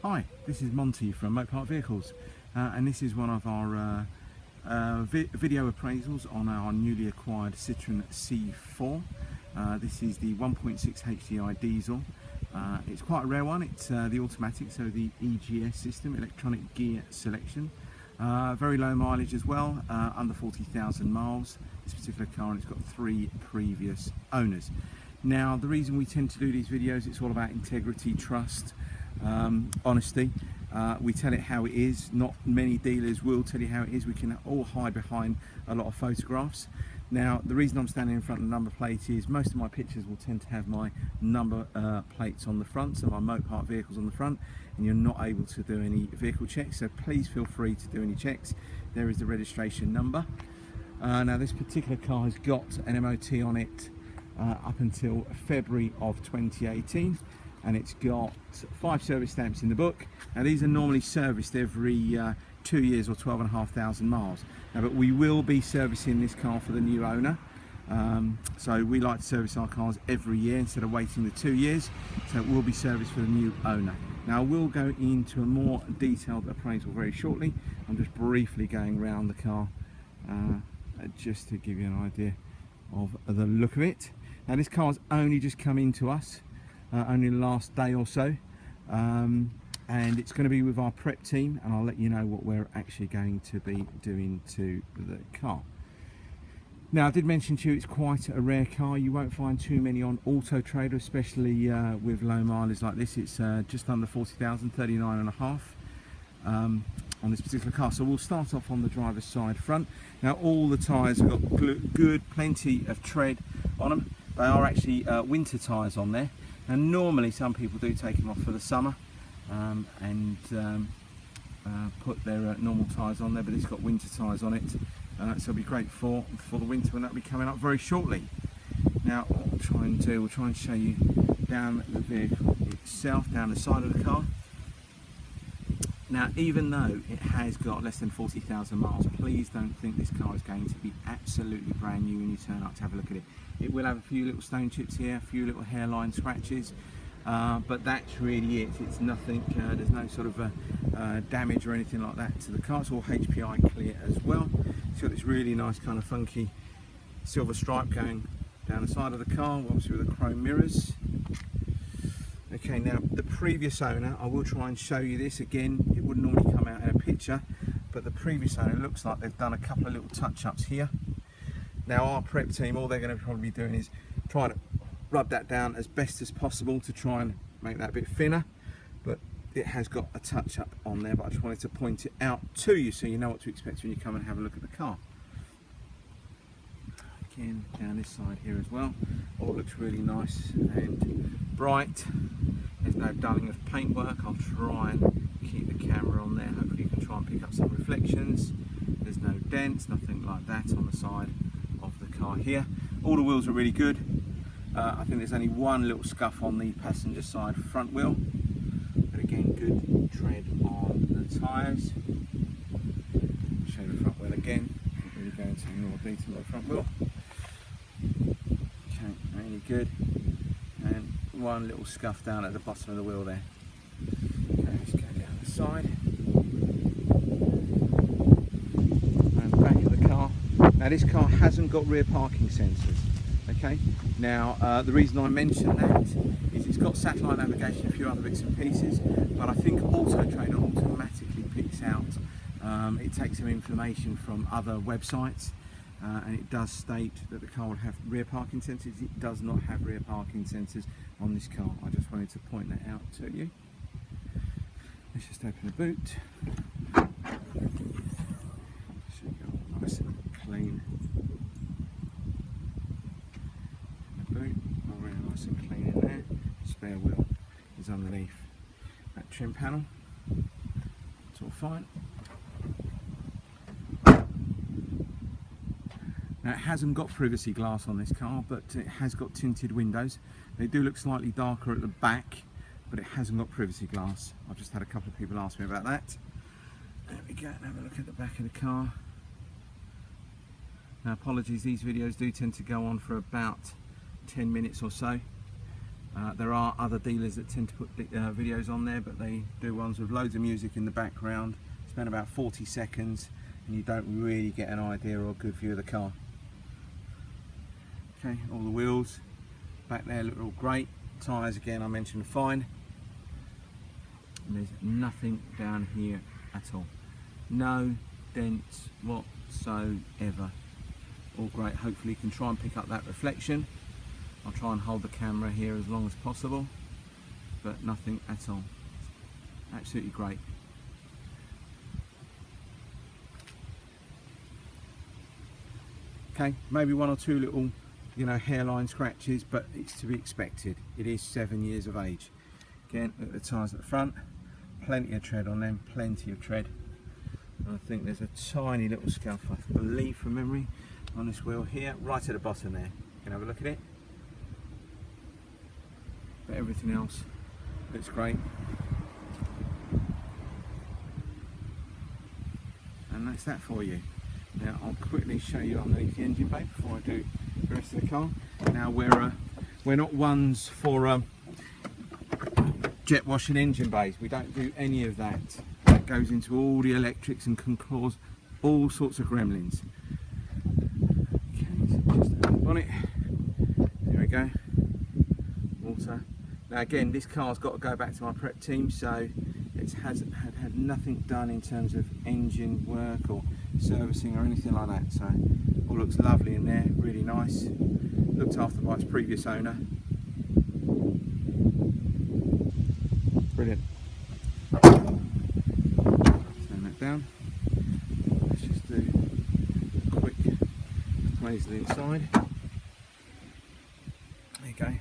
Hi, this is Monty from Mopart Vehicles, and this is one of our video appraisals on our newly acquired Citroen C4. This is the 1.6 HDI diesel. It's quite a rare one. It's the automatic, so the EGS system, electronic gear selection. Very low mileage as well, under 40,000 miles. This particular car, and it's got 3 previous owners. Now, the reason we tend to do these videos, it's all about integrity, trust, honesty. We tell it how it is. Not many dealers will tell you how it is. We can all hide behind a lot of photographs. Now, the reason I'm standing in front of the number plate is most of my pictures will tend to have my number plates on the front, so my Mopart vehicles on the front, and you're not able to do any vehicle checks, so please feel free to do any checks. There is the registration number. Now, this particular car has got an MOT on it up until February of 2018. And it's got 5 service stamps in the book. Now, these are normally serviced every 2 years or 12,500 miles. Now, but we will be servicing this car for the new owner. So we like to service our cars every year instead of waiting the 2 years. So it will be serviced for the new owner. Now, we'll go into a more detailed appraisal very shortly. I'm just briefly going around the car just to give you an idea of the look of it. Now, this car's only just come into us. Only the last day or so, and it's going to be with our prep team, and I'll let you know what we're actually going to be doing to the car. Now, I did mention to you it's quite a rare car. You won't find too many on Auto Trader, especially with low mileage like this. It's just under 40,000, 39.5 on this particular car. So we'll start off on the driver's side front. Now, all the tyres have got good, plenty of tread on them. They are actually winter tyres on there. And normally some people do take them off for the summer and put their normal tyres on there, but it's got winter tyres on it, so it'll be great for the winter, and that'll be coming up very shortly. Now, what we'll try and do, we'll try and show you down the vehicle itself, down the side of the car. Now, even though it has got less than 40,000 miles, please don't think this car is going to be absolutely brand new when you turn up to have a look at it. It will have a few little stone chips here, a few little hairline scratches, but that's really it. It's nothing, there's no sort of damage or anything like that to the car. It's all HPI clear as well. It's got this really nice kind of funky silver stripe going down the side of the car, obviously with the chrome mirrors. Okay, now the previous owner, I will try and show you this again. It wouldn't normally come out in a picture, but the previous owner looks like they've done a couple of little touch-ups here. Now, our prep team, all they're going to probably be doing is trying to rub that down as best as possible to try and make that a bit thinner, but it has got a touch-up on there. But I just wanted to point it out to you so you know what to expect when you come and have a look at the car. Again, down this side here as well, all looks really nice and bright. There's no dulling of paintwork. I'll try and keep the camera on there. Hopefully you can try and pick up some reflections. There's no dents, nothing like that on the side of the car here. All the wheels are really good. I think there's only one little scuff on the passenger side front wheel, but again, good tread on the tyres. Show you the front wheel again. Really go into more detail of the front wheel. Okay, really good. And one little scuff down at the bottom of the wheel there. Okay, let's go down the side. And back of the car. Now, this car hasn't got rear parking sensors. Okay. Now, the reason I mention that is it's got satellite navigation, a few other bits and pieces, but I think Auto Trader automatically picks out. It takes some information from other websites. And it does state that the car will have rear parking sensors. It does not have rear parking sensors on this car. I just wanted to point that out to you. Let's just open the boot. Should go nice and clean. The boot, all really nice and clean in there. Spare wheel is underneath that trim panel. It's all fine. Now, it hasn't got privacy glass on this car, but it has got tinted windows. They do look slightly darker at the back, but it hasn't got privacy glass. I've just had a couple of people ask me about that. There we go, and have a look at the back of the car. Now, apologies, these videos do tend to go on for about 10 minutes or so. There are other dealers that tend to put videos on there, but they do ones with loads of music in the background, spend about 40 seconds, and you don't really get an idea or a good view of the car. Okay, all the wheels back there look all great. Tyres again, I mentioned, fine. And there's nothing down here at all. No dents whatsoever. All great. Hopefully you can try and pick up that reflection. I'll try and hold the camera here as long as possible, but nothing at all. Absolutely great. Okay, maybe one or two little, hairline scratches, but it's to be expected. It is 7 years of age. Again, look at the tyres at the front. Plenty of tread on them, plenty of tread. And I think there's a tiny little scuff, I believe from memory, on this wheel here, right at the bottom there. You can have a look at it. But everything else looks great. And that's that for you. Now I'll quickly show you underneath the engine bay before I do the rest of the car. Now we're not ones for jet washing engine bays. We don't do any of that. That goes into all the electrics and can cause all sorts of gremlins. Okay, so just open the bonnet. There we go. Water. Now again, this car's got to go back to my prep team, so it hasn't had nothing done in terms of engine work or servicing or anything like that. So all looks lovely in there, really nice. Looked after by its previous owner. Brilliant. Turn that down. Let's just do a quick appraisal inside. There you go.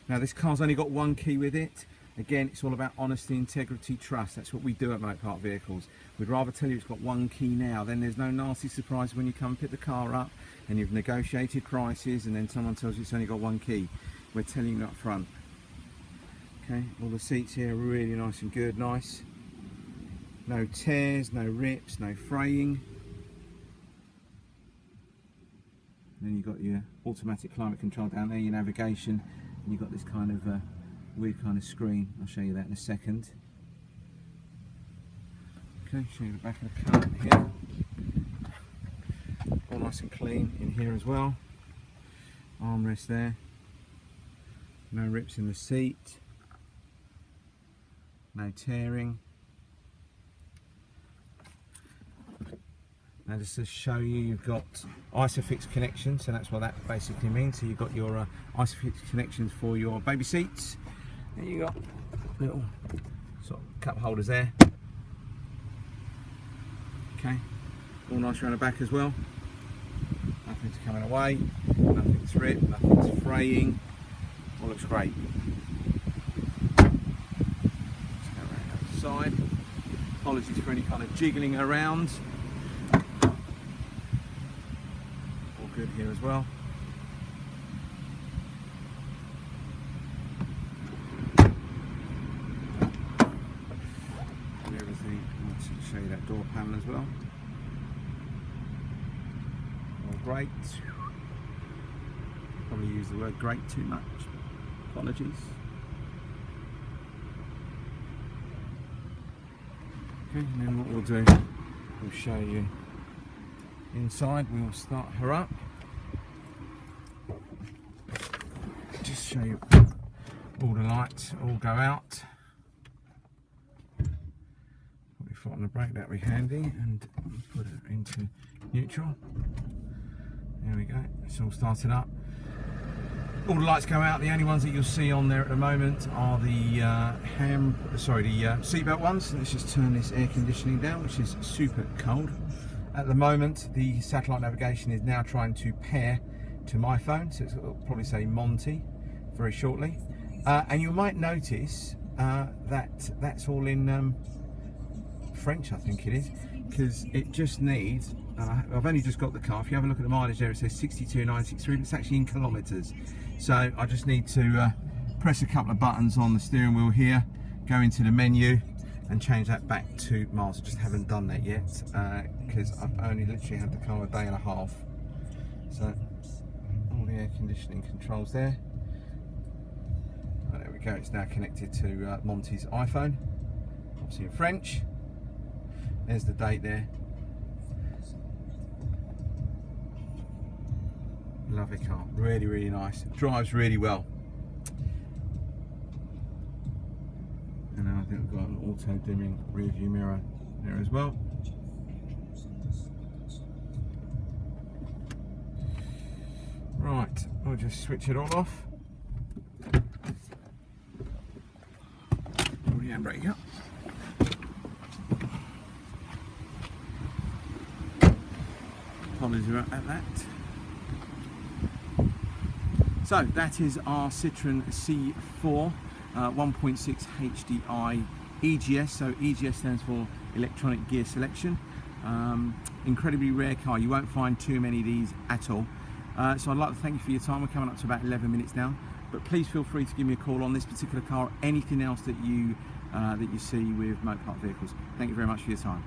Now this car's only got one key with it. Again, it's all about honesty, integrity, trust. That's what we do at Mopart Vehicles. We'd rather tell you it's got one key now, then there's no nasty surprise when you come and pick the car up and you've negotiated prices and then someone tells you it's only got one key. We're telling you up front. Okay, all the seats here are really nice and good, nice. No tears, no rips, no fraying. And then you've got your automatic climate control down there, your navigation, and you've got this kind of weird kind of screen. I'll show you that in a second. Okay, show you the back of the car here. All nice and clean in here as well. Armrest there. No rips in the seat. No tearing. Now just to show you, you've got ISOFIX connections, so that's what that basically means. So you've got your ISOFIX connections for your baby seats. And you've got little sort of cup holders there. Okay, all nice around the back as well. Nothing's coming away, nothing's ripped, nothing's fraying. All looks great. Let's go around the other side. Apologies for any kind of jiggling around. All good here as well. Show you that door panel as well. All great. Probably use the word great too much. Apologies. Okay, and then what we'll do, we'll show you inside. We'll start her up. Just show you all the lights all go out. On the brake, that'll be handy, and put it into neutral. There we go, it's all started up. All the lights go out. The only ones that you'll see on there at the moment are the seatbelt ones. Let's just turn this air conditioning down, which is super cold. At the moment, the satellite navigation is now trying to pair to my phone, so it'll probably say Monty very shortly. And you might notice that that's all in French, I think it is, because it just needs, I've only just got the car. If you have a look at the mileage there, it says 62,963, but it's actually in kilometres. So I just need to press a couple of buttons on the steering wheel here, go into the menu and change that back to miles. I just haven't done that yet because I've only literally had the car a day and a half. So all the air conditioning controls there. go, it's now connected to Monty's iPhone, obviously in French. There's the date there. Lovely car, really, really nice. Drives really well. And I think we've got an auto dimming rear view mirror there as well. Right, I'll just switch it all off. Pull the handbrake up. Apologies at that. So that is our Citroen C4 1.6 HDI EGS. So EGS stands for electronic gear selection. Incredibly rare car. You won't find too many of these at all. So I'd like to thank you for your time. We're coming up to about 11 minutes now, but please feel free to give me a call on this particular car or anything else that you see with Motor Park Vehicles. Thank you very much for your time.